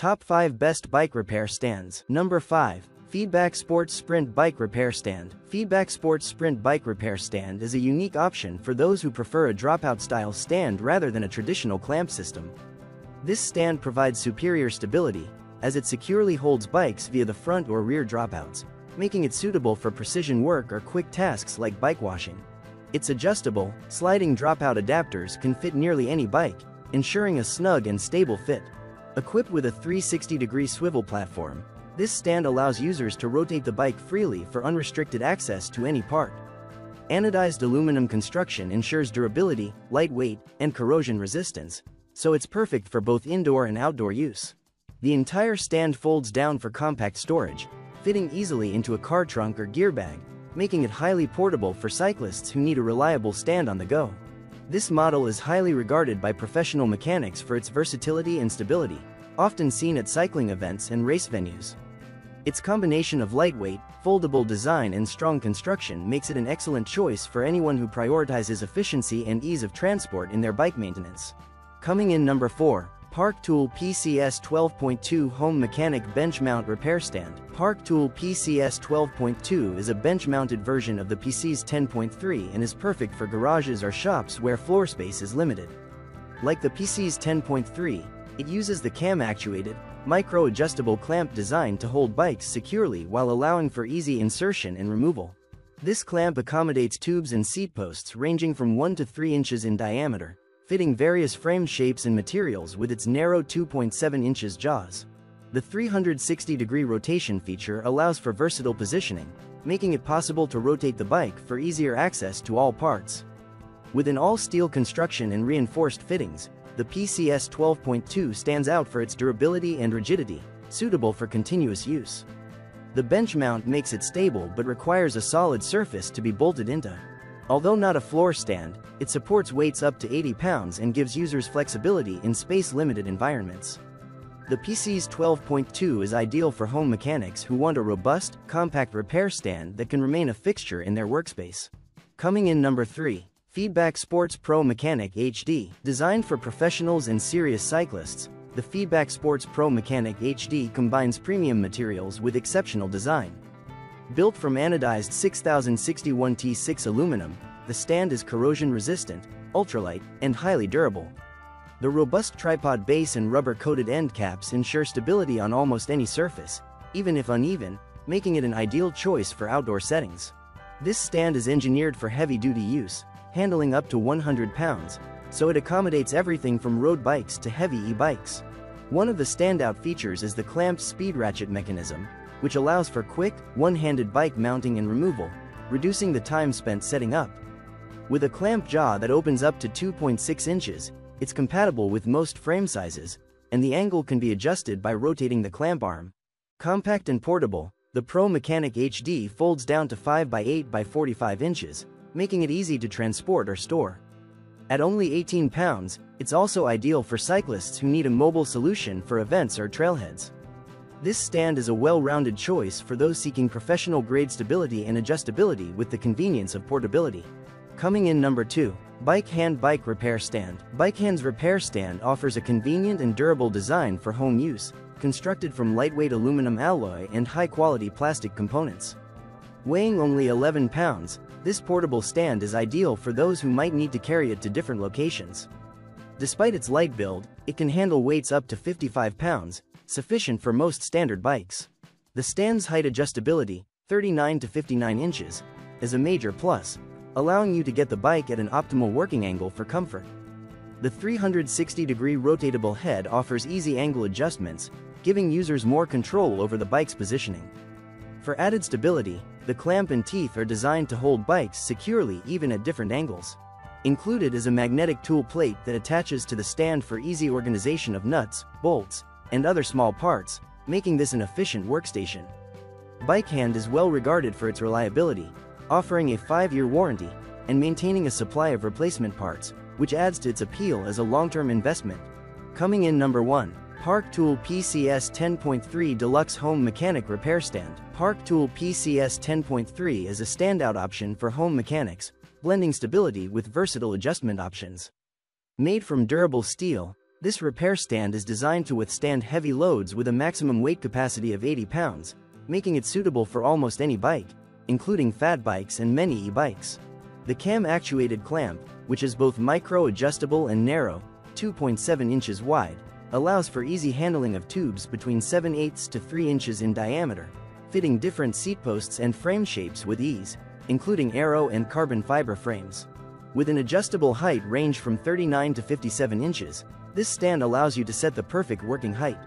Top 5 Best Bike Repair Stands. Number 5. Feedback Sports Sprint Bike Repair Stand. Feedback Sports Sprint Bike Repair Stand is a unique option for those who prefer a dropout-style stand rather than a traditional clamp system. This stand provides superior stability, as it securely holds bikes via the front or rear dropouts, making it suitable for precision work or quick tasks like bike washing. Its adjustable, sliding dropout adapters can fit nearly any bike, ensuring a snug and stable fit. Equipped with a 360-degree swivel platform, this stand allows users to rotate the bike freely for unrestricted access to any part. Anodized aluminum construction ensures durability, lightweight, and corrosion resistance, so it's perfect for both indoor and outdoor use. The entire stand folds down for compact storage, fitting easily into a car trunk or gear bag, making it highly portable for cyclists who need a reliable stand on the go. This model is highly regarded by professional mechanics for its versatility and stability, often seen at cycling events and race venues. Its combination of lightweight, foldable design and strong construction makes it an excellent choice for anyone who prioritizes efficiency and ease of transport in their bike maintenance. Coming in number 4. Park Tool PCS 12.2 Home Mechanic Bench Mount Repair Stand. Park Tool PCS 12.2 is a bench-mounted version of the PCS 10.3 and is perfect for garages or shops where floor space is limited. Like the PCS 10.3, it uses the cam-actuated, micro-adjustable clamp design to hold bikes securely while allowing for easy insertion and removal. This clamp accommodates tubes and seat posts ranging from 1 to 3 inches in diameter, fitting various frame shapes and materials with its narrow 2.7 inches jaws. The 360-degree rotation feature allows for versatile positioning, making it possible to rotate the bike for easier access to all parts. With an all-steel construction and reinforced fittings, the PCS 12.2 stands out for its durability and rigidity, suitable for continuous use. The bench mount makes it stable but requires a solid surface to be bolted into. Although not a floor stand, it supports weights up to 80 pounds and gives users flexibility in space-limited environments. The PCS 12.2 is ideal for home mechanics who want a robust, compact repair stand that can remain a fixture in their workspace. Coming in number 3. Feedback Sports Pro Mechanic HD. Designed for professionals and serious cyclists, the Feedback Sports Pro Mechanic HD combines premium materials with exceptional design. Built from anodized 6061 T6 aluminum, the stand is corrosion-resistant, ultralight, and highly durable. The robust tripod base and rubber-coated end caps ensure stability on almost any surface, even if uneven, making it an ideal choice for outdoor settings. This stand is engineered for heavy-duty use, handling up to 100 pounds, so it accommodates everything from road bikes to heavy e-bikes. One of the standout features is the clamped speed ratchet mechanism, which allows for quick, one-handed bike mounting and removal, reducing the time spent setting up. With a clamp jaw that opens up to 2.6 inches, it's compatible with most frame sizes, and the angle can be adjusted by rotating the clamp arm. Compact and portable, the Pro Mechanic HD folds down to 5 by 8 by 45 inches, making it easy to transport or store. At only 18 pounds, it's also ideal for cyclists who need a mobile solution for events or trailheads. This stand is a well-rounded choice for those seeking professional-grade stability and adjustability with the convenience of portability. Coming in number 2. BikeHand Bike Repair Stand. BikeHand's repair stand offers a convenient and durable design for home use, constructed from lightweight aluminum alloy and high-quality plastic components. Weighing only 11 pounds, this portable stand is ideal for those who might need to carry it to different locations. Despite its light build, it can handle weights up to 55 pounds, sufficient for most standard bikes. The stand's height adjustability, 39 to 59 inches, is a major plus, allowing you to get the bike at an optimal working angle for comfort. The 360-degree rotatable head offers easy angle adjustments, giving users more control over the bike's positioning. For added stability, the clamp and teeth are designed to hold bikes securely even at different angles. Included is a magnetic tool plate that attaches to the stand for easy organization of nuts, bolts, and other small parts, making this an efficient workstation. BikeHand is well regarded for its reliability, offering a 5-year warranty, and maintaining a supply of replacement parts, which adds to its appeal as a long-term investment. Coming in number 1. Park Tool PCS 10.3 Deluxe Home Mechanic Repair Stand. Park Tool PCS 10.3 is a standout option for home mechanics, blending stability with versatile adjustment options. Made from durable steel, This repair stand is designed to withstand heavy loads with a maximum weight capacity of 80 pounds, making it suitable for almost any bike, including fat bikes and many e-bikes. The cam-actuated clamp, which is both micro-adjustable and narrow, 2.7 inches wide, allows for easy handling of tubes between 7/8 to 3 inches in diameter, fitting different seat posts and frame shapes with ease, including aero and carbon fiber frames. With an adjustable height range from 39 to 57 inches, this stand allows you to set the perfect working height.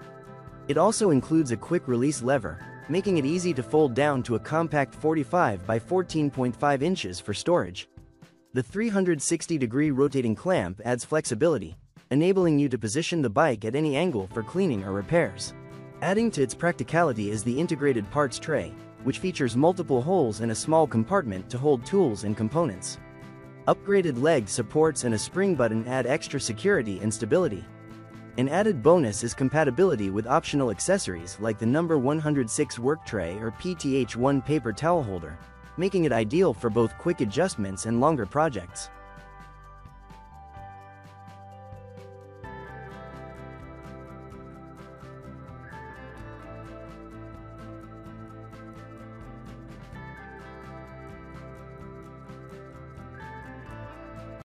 It also includes a quick-release lever, making it easy to fold down to a compact 45 by 14.5 inches for storage. The 360-degree rotating clamp adds flexibility, enabling you to position the bike at any angle for cleaning or repairs. Adding to its practicality is the integrated parts tray, which features multiple holes and a small compartment to hold tools and components. Upgraded leg supports and a spring button add extra security and stability. An added bonus is compatibility with optional accessories like the number 106 work tray or PTH1 paper towel holder, making it ideal for both quick adjustments and longer projects.